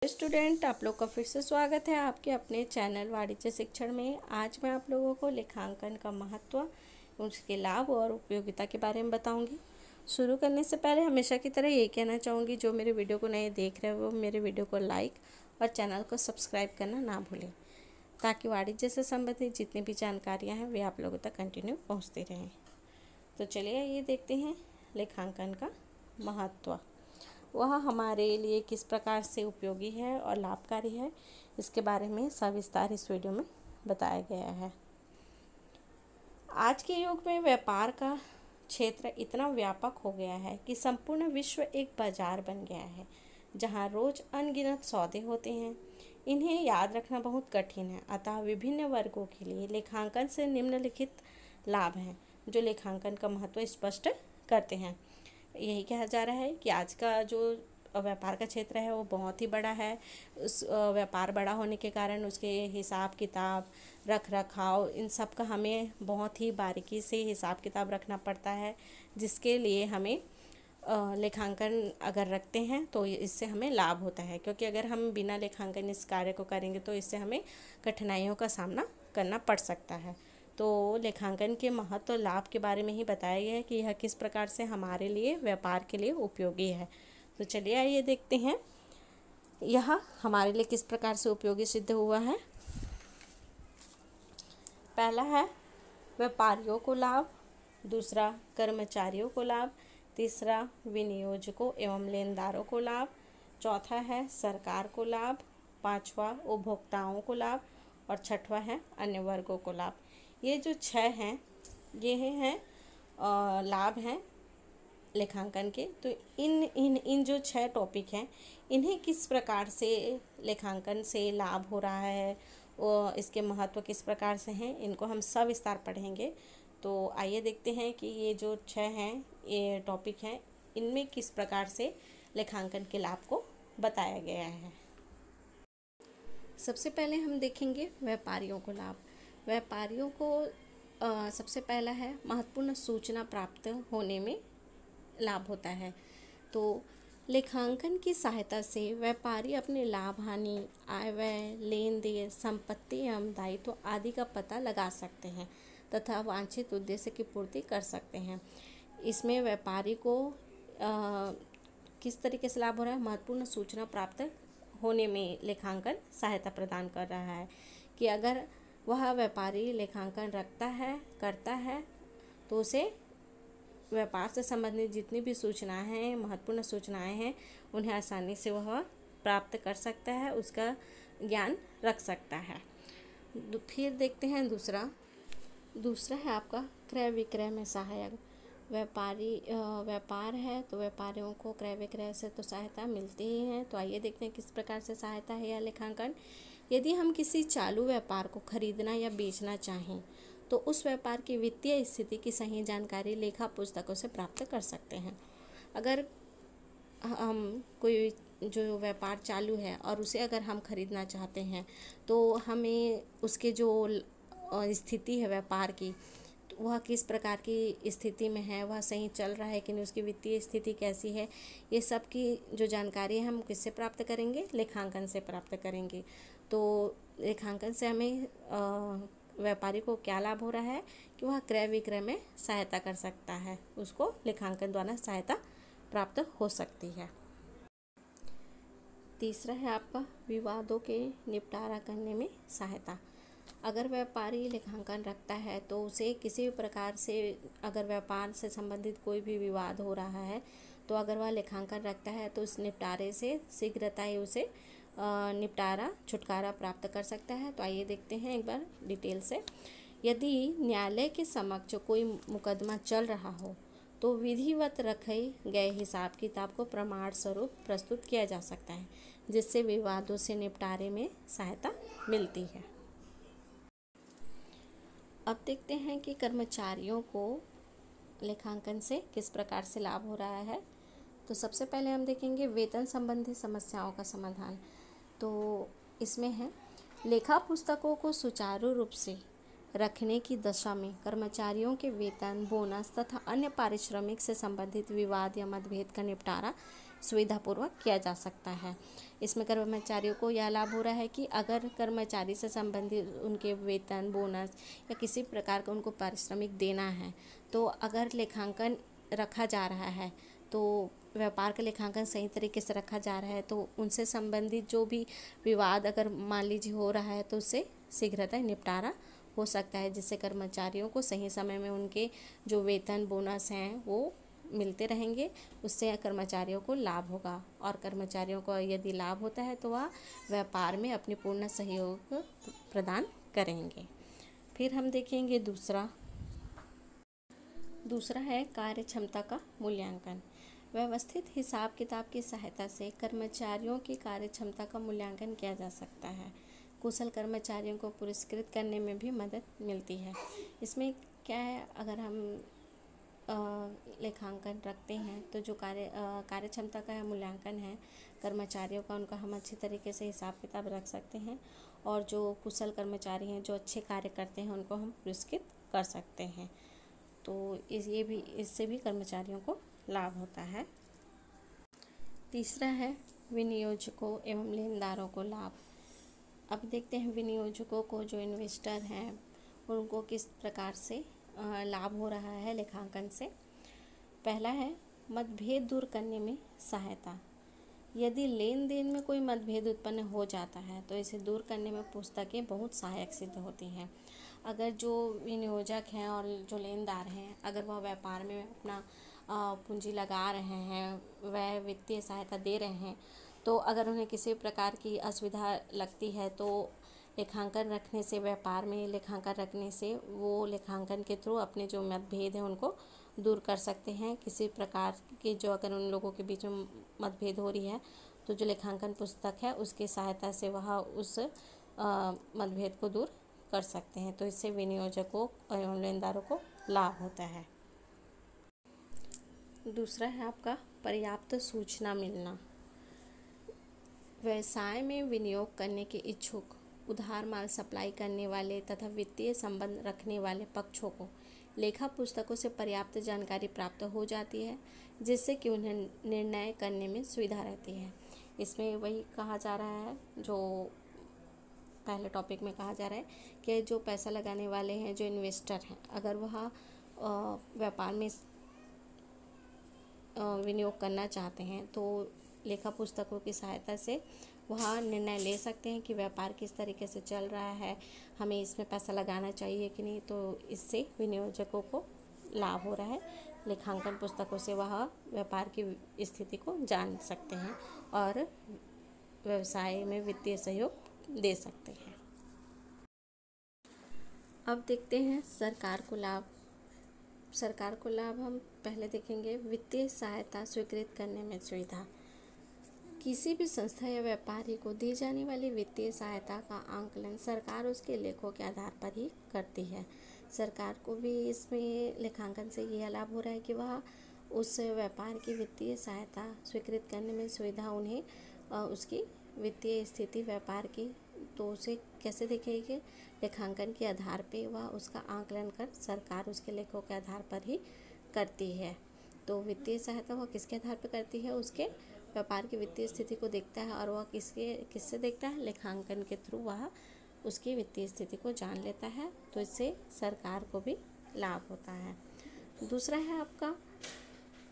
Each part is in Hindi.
स्टूडेंट, आप लोग का फिर से स्वागत है आपके अपने चैनल वाणिज्य शिक्षण में। आज मैं आप लोगों को लेखांकन का महत्व, उसके लाभ और उपयोगिता के बारे में बताऊंगी। शुरू करने से पहले हमेशा की तरह ये कहना चाहूँगी, जो मेरे वीडियो को नए देख रहे हो वो मेरे वीडियो को लाइक और चैनल को सब्सक्राइब करना ना भूलें, ताकि वाणिज्य से संबंधित जितनी भी जानकारियाँ हैं वे आप लोगों तक कंटिन्यू पहुँचती रहें। तो चलिए ये देखते हैं लेखांकन का महत्व, वह हमारे लिए किस प्रकार से उपयोगी है और लाभकारी है, इसके बारे में सविस्तार इस वीडियो में बताया गया है। आज के युग में व्यापार का क्षेत्र इतना व्यापक हो गया है कि संपूर्ण विश्व एक बाजार बन गया है, जहां रोज अनगिनत सौदे होते हैं। इन्हें याद रखना बहुत कठिन है, अतः विभिन्न वर्गों के लिए लेखांकन से निम्नलिखित लाभ हैं, जो लेखांकन का महत्व स्पष्ट करते हैं। यही कहा जा रहा है कि आज का जो व्यापार का क्षेत्र है वो बहुत ही बड़ा है। उस व्यापार बड़ा होने के कारण उसके हिसाब किताब, रख रखाव, इन सब का हमें बहुत ही बारीकी से हिसाब किताब रखना पड़ता है, जिसके लिए हमें लेखांकन अगर रखते हैं तो इससे हमें लाभ होता है। क्योंकि अगर हम बिना लेखांकन इस कार्य को करेंगे तो इससे हमें कठिनाइयों का सामना करना पड़ सकता है। तो लेखांकन के महत्व और लाभ के बारे में ही बताया गया है कि यह किस प्रकार से हमारे लिए, व्यापार के लिए उपयोगी है। तो चलिए आइए देखते हैं यह हमारे लिए किस प्रकार से उपयोगी सिद्ध हुआ है। पहला है व्यापारियों को लाभ, दूसरा कर्मचारियों को लाभ, तीसरा विनियोजकों एवं लेनदारों को लाभ, चौथा है सरकार को लाभ, पांचवा उपभोक्ताओं को लाभ और छठवा है अन्य वर्गों को लाभ। ये जो छह हैं ये हैं लाभ हैं लेखांकन के। तो इन जो छह टॉपिक हैं, इन्हें किस प्रकार से लेखांकन से लाभ हो रहा है और इसके महत्व किस प्रकार से हैं, इनको हम सविस्तार पढ़ेंगे। तो आइए देखते हैं कि ये जो छह हैं ये टॉपिक हैं, इनमें किस प्रकार से लेखांकन के लाभ को बताया गया है। सबसे पहले हम देखेंगे व्यापारियों को लाभ। व्यापारियों को सबसे पहला है महत्वपूर्ण सूचना प्राप्त होने में लाभ होता है। तो लेखांकन की सहायता से व्यापारी अपने लाभ हानि, आय व्यय, लेन देन, संपत्ति एवं दायित्व आदि का पता लगा सकते हैं तथा वांछित उद्देश्य की पूर्ति कर सकते हैं। इसमें व्यापारी को किस तरीके से लाभ हो रहा है, महत्वपूर्ण सूचना प्राप्त होने में लेखांकन सहायता प्रदान कर रहा है कि अगर वह व्यापारी लेखांकन करता है तो उसे व्यापार से संबंधित जितनी भी सूचनाएं हैं, महत्वपूर्ण सूचनाएं हैं, उन्हें आसानी से वह प्राप्त कर सकता है, उसका ज्ञान रख सकता है। फिर देखते हैं दूसरा है आपका क्रय विक्रय में सहायक। व्यापार है तो व्यापारियों को क्रय विक्रय से तो सहायता मिलती ही है। तो आइए देखते हैं किस प्रकार से सहायता है यह लेखांकन। यदि हम किसी चालू व्यापार को खरीदना या बेचना चाहें तो उस व्यापार की वित्तीय स्थिति की सही जानकारी लेखा पुस्तकों से प्राप्त कर सकते हैं। अगर हम कोई जो व्यापार चालू है और उसे अगर हम खरीदना चाहते हैं तो हमें उसके जो स्थिति है व्यापार की, वह किस प्रकार की स्थिति में है, वह सही चल रहा है कि नहीं, उसकी वित्तीय स्थिति कैसी है, ये सब की जो जानकारी है हम किससे प्राप्त करेंगे, लेखांकन से प्राप्त करेंगे। तो लेखांकन से हमें व्यापारी को क्या लाभ हो रहा है कि वह क्रय विक्रय में सहायता कर सकता है, उसको लेखांकन द्वारा सहायता प्राप्त हो सकती है। तीसरा है आपका विवादों के निपटारा करने में सहायता। अगर व्यापारी लेखांकन रखता है तो उसे किसी भी प्रकार से, अगर व्यापार से संबंधित कोई भी विवाद हो रहा है तो अगर वह लेखांकन रखता है तो उस निपटारे से शीघ्रता ही उसे छुटकारा प्राप्त कर सकता है। तो आइए देखते हैं एक बार डिटेल से। यदि न्यायालय के समक्ष कोई मुकदमा चल रहा हो तो विधिवत रखे गए हिसाब किताब को प्रमाण स्वरूप प्रस्तुत किया जा सकता है, जिससे विवादों से निपटारे में सहायता मिलती है। अब देखते हैं कि कर्मचारियों को लेखांकन से किस प्रकार से लाभ हो रहा है। तो सबसे पहले हम देखेंगे वेतन संबंधी समस्याओं का समाधान। तो इसमें है लेखा पुस्तकों को सुचारू रूप से रखने की दशा में कर्मचारियों के वेतन, बोनस तथा अन्य पारिश्रमिक से संबंधित विवाद या मतभेद का निपटारा सुविधापूर्वक किया जा सकता है। इसमें कर्मचारियों को यह लाभ हो रहा है कि अगर कर्मचारी से संबंधित उनके वेतन, बोनस या किसी प्रकार का उनको पारिश्रमिक देना है, तो अगर लेखांकन रखा जा रहा है, तो व्यापार का लेखांकन सही तरीके से रखा जा रहा है, तो उनसे संबंधित जो भी विवाद अगर मान लीजिए हो रहा है, तो उससे शीघ्रता निपटारा हो सकता है, जिससे कर्मचारियों को सही समय में उनके जो वेतन, बोनस हैं वो मिलते रहेंगे। उससे कर्मचारियों को लाभ होगा, और कर्मचारियों को यदि लाभ होता है तो वह व्यापार में अपनी पूर्ण सहयोग प्रदान करेंगे। फिर हम देखेंगे दूसरा है कार्य क्षमता का मूल्यांकन। व्यवस्थित हिसाब किताब की सहायता से कर्मचारियों की कार्य क्षमता का मूल्यांकन किया जा सकता है। कुशल कर्मचारियों को पुरस्कृत करने में भी मदद मिलती है। इसमें क्या है, अगर हम लेखांकन रखते हैं तो जो कार्य क्षमता का मूल्यांकन है कर्मचारियों का, उनका हम अच्छी तरीके से हिसाब किताब रख सकते हैं, और जो कुशल कर्मचारी हैं, जो अच्छे कार्य करते हैं, उनको हम पुरस्कृत कर सकते हैं। तो इससे भी कर्मचारियों को लाभ होता है। तीसरा है विनियोजकों एवं लेनदारों को लाभ। अब देखते हैं विनियोजकों को, जो इन्वेस्टर हैं, उनको किस प्रकार से लाभ हो रहा है लेखांकन से। पहला है मतभेद दूर करने में सहायता। यदि लेन देन में कोई मतभेद उत्पन्न हो जाता है तो इसे दूर करने में पुस्तकें बहुत सहायक सिद्ध होती हैं। अगर जो विनियोजक हैं और जो लेनदार हैं, अगर वह व्यापार में अपना पूंजी लगा रहे हैं, वह वित्तीय सहायता दे रहे हैं, तो अगर उन्हें किसी प्रकार की असुविधा लगती है तो लेखांकन रखने से, व्यापार में लेखांकन रखने से वो लेखांकन के थ्रू अपने जो मतभेद हैं उनको दूर कर सकते हैं। किसी प्रकार के जो अगर उन लोगों के बीच में मतभेद हो रही है, तो जो लेखांकन पुस्तक है उसकी सहायता से वह उस मतभेद को दूर कर सकते हैं। तो इससे विनियोजकों एवं लेनदारों को लाभ होता है। दूसरा है आपका पर्याप्त सूचना मिलना। व्यवसाय में विनियोग करने के इच्छुक, उधार माल सप्लाई करने वाले तथा वित्तीय संबंध रखने वाले पक्षों को लेखा पुस्तकों से पर्याप्त जानकारी प्राप्त हो जाती है, जिससे कि उन्हें निर्णय करने में सुविधा रहती है। इसमें वही कहा जा रहा है, जो पहले टॉपिक में कहा जा रहा है कि जो पैसा लगाने वाले हैं, जो इन्वेस्टर हैं, अगर वह व्यापार में विनियोग करना चाहते हैं तो लेखा पुस्तकों की सहायता से वह निर्णय ले सकते हैं कि व्यापार किस तरीके से चल रहा है, हमें इसमें पैसा लगाना चाहिए कि नहीं। तो इससे विनियोजकों को लाभ हो रहा है। लेखांकन पुस्तकों से वह व्यापार की स्थिति को जान सकते हैं और व्यवसाय में वित्तीय सहयोग दे सकते हैं। अब देखते हैं सरकार को लाभ। सरकार को लाभ हम पहले देखेंगे वित्तीय सहायता स्वीकृत करने में सुविधा। किसी भी संस्था या व्यापारी को दी जाने वाली वित्तीय सहायता का आंकलन सरकार उसके लेखों के आधार पर ही करती है। सरकार को भी इसमें लेखांकन से यह लाभ हो रहा है कि वह उस व्यापार की वित्तीय सहायता स्वीकृत करने में सुविधा उन्हें उसकी वित्तीय स्थिति व्यापार की, तो उसे कैसे देखेगी, लेखांकन के आधार पे वह उसका आंकलन कर सरकार उसके लेखों के आधार पर ही करती है। तो वित्तीय सहायता वह किसके आधार पर करती है, उसके व्यापार की वित्तीय स्थिति को देखता है, और वह किससे देखता है, लेखांकन के थ्रू वह उसकी वित्तीय स्थिति को जान लेता है। तो इससे सरकार को भी लाभ होता है। दूसरा है आपका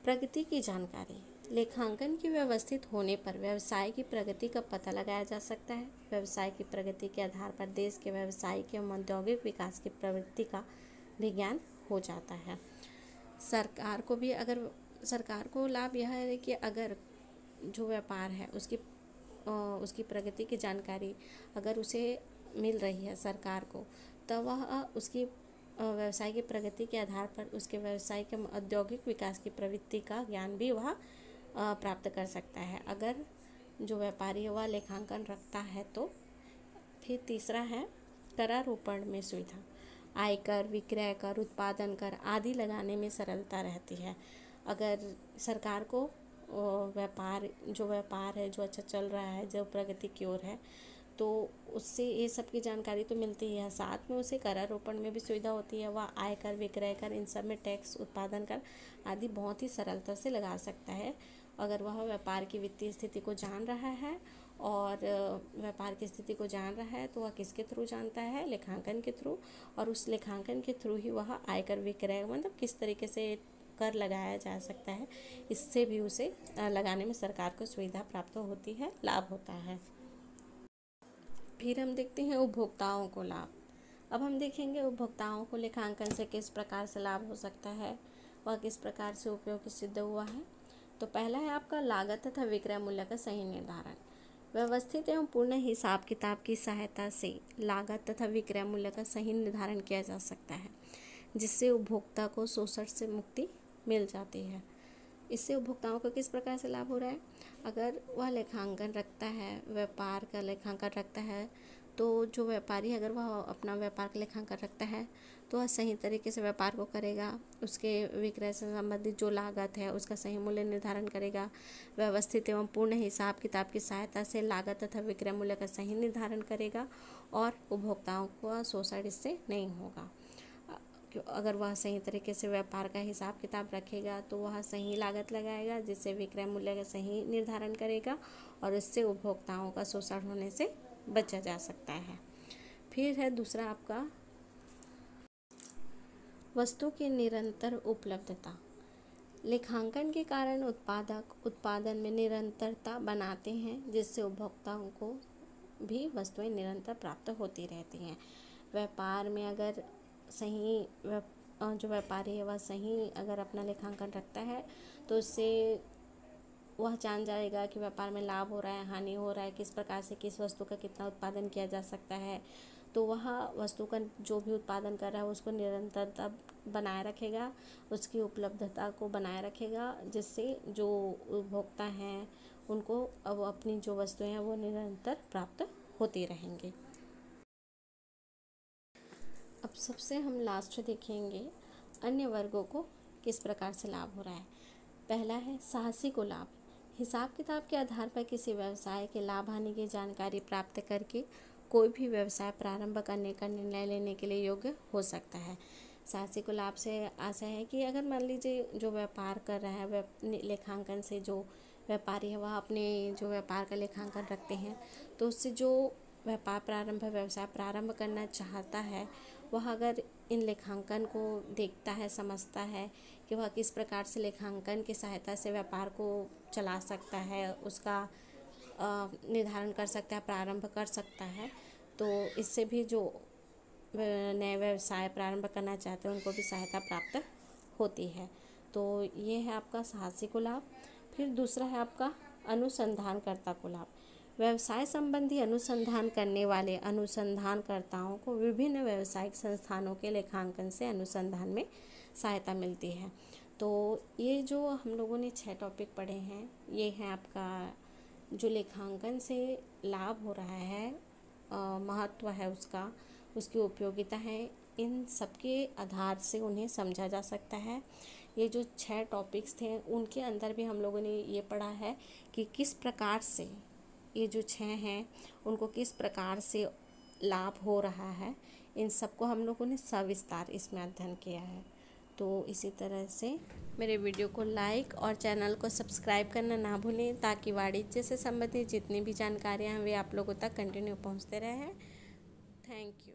प्रगति की जानकारी। लेखांकन की व्यवस्थित होने पर व्यवसाय की प्रगति का पता लगाया जा सकता है। व्यवसाय की प्रगति के आधार पर देश के व्यावसायिक एवं औद्योगिक विकास की प्रवृत्ति का भी ज्ञान हो जाता है। सरकार को लाभ यह है कि अगर जो व्यापार है उसकी प्रगति की जानकारी अगर उसे मिल रही है सरकार को, तो वह उसकी व्यवसाय की प्रगति के आधार पर उसके व्यवसाय के औद्योगिक विकास की प्रवृत्ति का ज्ञान भी वह प्राप्त कर सकता है, अगर जो व्यापारी है वह लेखांकन रखता है तो। फिर तीसरा है करारोपण में सुविधा। आयकर, विक्रय कर, उत्पादन कर आदि लगाने में सरलता रहती है। अगर सरकार को व्यापार है जो अच्छा चल रहा है, जो प्रगति की ओर है, तो उससे ये सब की जानकारी तो मिलती है, साथ में उसे करारोपण में भी सुविधा होती है। वह आयकर, विक्रय कर, इन सब में टैक्स, उत्पादन कर आदि बहुत ही सरलता से लगा सकता है, अगर वह व्यापार की वित्तीय स्थिति को जान रहा है और व्यापार की स्थिति को जान रहा है तो वह किसके थ्रू जानता है, लेखांकन के थ्रू। और उस लेखांकन के थ्रू ही वह आयकर विक्रय मतलब किस तरीके से कर लगाया जा सकता है, इससे भी उसे लगाने में सरकार को सुविधा प्राप्त होती है, लाभ होता है। फिर हम देखते हैं उपभोक्ताओं को लाभ। अब हम देखेंगे उपभोक्ताओं को लेखांकन से किस प्रकार से लाभ हो सकता है, वह किस प्रकार से उपयोगी सिद्ध हुआ है। तो पहला है आपका लागत तथा विक्रय मूल्य का सही निर्धारण। व्यवस्थित एवं पूर्ण हिसाब किताब की सहायता से लागत तथा विक्रय मूल्य का सही निर्धारण किया जा सकता है, जिससे उपभोक्ता को शोषण से मुक्ति मिल जाती है। इससे उपभोक्ताओं को किस प्रकार से लाभ हो रहा है, अगर वह लेखांकन रखता है, व्यापार का लेखांकन रखता है, तो जो व्यापारी अगर वह अपना व्यापार का लेखांकन रखता है तो वह सही तरीके से व्यापार को करेगा, उसके विक्रय से संबंधित जो लागत है उसका सही मूल्य निर्धारण करेगा। व्यवस्थित एवं पूर्ण हिसाब किताब की सहायता से लागत तथा विक्रय मूल्य का सही निर्धारण करेगा और उपभोक्ताओं को शोषण इससे नहीं होगा। अगर वह सही तरीके से व्यापार का हिसाब किताब रखेगा तो वह सही लागत लगाएगा, जिससे विक्रय मूल्य का सही निर्धारण करेगा और इससे उपभोक्ताओं का शोषण होने से बचा जा सकता है। फिर है दूसरा आपका वस्तु की निरंतर उपलब्धता। लेखांकन के कारण उत्पादक उत्पादन में निरंतरता बनाते हैं, जिससे उपभोक्ताओं को भी वस्तुएं निरंतर प्राप्त होती रहती हैं। व्यापार में अगर सही जो व्यापारी है वह सही अगर अपना लेखांकन रखता है तो उससे वह जान जाएगा कि व्यापार में लाभ हो रहा है, हानि हो रहा है, किस प्रकार से किस वस्तु का कितना उत्पादन किया जा सकता है। तो वह वस्तु का जो भी उत्पादन कर रहा है उसको निरंतरता बनाए रखेगा, उसकी उपलब्धता को बनाए रखेगा, जिससे जो उपभोक्ता हैं उनको अब अपनी जो वस्तुएं हैं वो निरंतर प्राप्त होती रहेंगी। अब सबसे हम लास्ट देखेंगे अन्य वर्गों को किस प्रकार से लाभ हो रहा है। पहला है साहसी को लाभ। हिसाब किताब के आधार पर किसी व्यवसाय के लाभ हानि की जानकारी प्राप्त करके कोई भी व्यवसाय प्रारंभ करने का निर्णय लेने के लिए योग्य हो सकता है। साहसी को लाभ से आशा है कि अगर मान लीजिए जो व्यापार कर रहा है लेखांकन से जो व्यापारी है वह अपने जो व्यापार का लेखांकन रखते हैं तो उससे जो व्यवसाय प्रारंभ करना चाहता है वह अगर इन लेखांकन को देखता है, समझता है कि वह किस प्रकार से लेखांकन की सहायता से व्यापार को चला सकता है, उसका निर्धारण कर सकता है, प्रारंभ कर सकता है, तो इससे भी जो नए व्यवसाय प्रारंभ करना चाहते हैं उनको भी सहायता प्राप्त होती है। तो ये है आपका साहसी को लाभ। फिर दूसरा है आपका अनुसंधानकर्ता को लाभ। व्यवसाय संबंधी अनुसंधान करने वाले अनुसंधानकर्ताओं को विभिन्न व्यावसायिक संस्थानों के लेखांकन से अनुसंधान में सहायता मिलती है। तो ये जो हम लोगों ने 6 टॉपिक पढ़े हैं ये है आपका जो लेखांकन से लाभ हो रहा है, महत्व है उसका, उसकी उपयोगिता है, इन सबके आधार से उन्हें समझा जा सकता है। ये जो 6 टॉपिक्स थे उनके अंदर भी हम लोगों ने ये पढ़ा है कि किस प्रकार से ये जो 6 हैं उनको किस प्रकार से लाभ हो रहा है, इन सबको हम लोगों ने सविस्तार इसमें अध्ययन किया है। तो इसी तरह से मेरे वीडियो को लाइक और चैनल को सब्सक्राइब करना ना भूलें ताकि वाणिज्य से संबंधित जितनी भी जानकारियाँ हैं वे आप लोगों तक कंटिन्यू पहुँचते रहें। Thank you.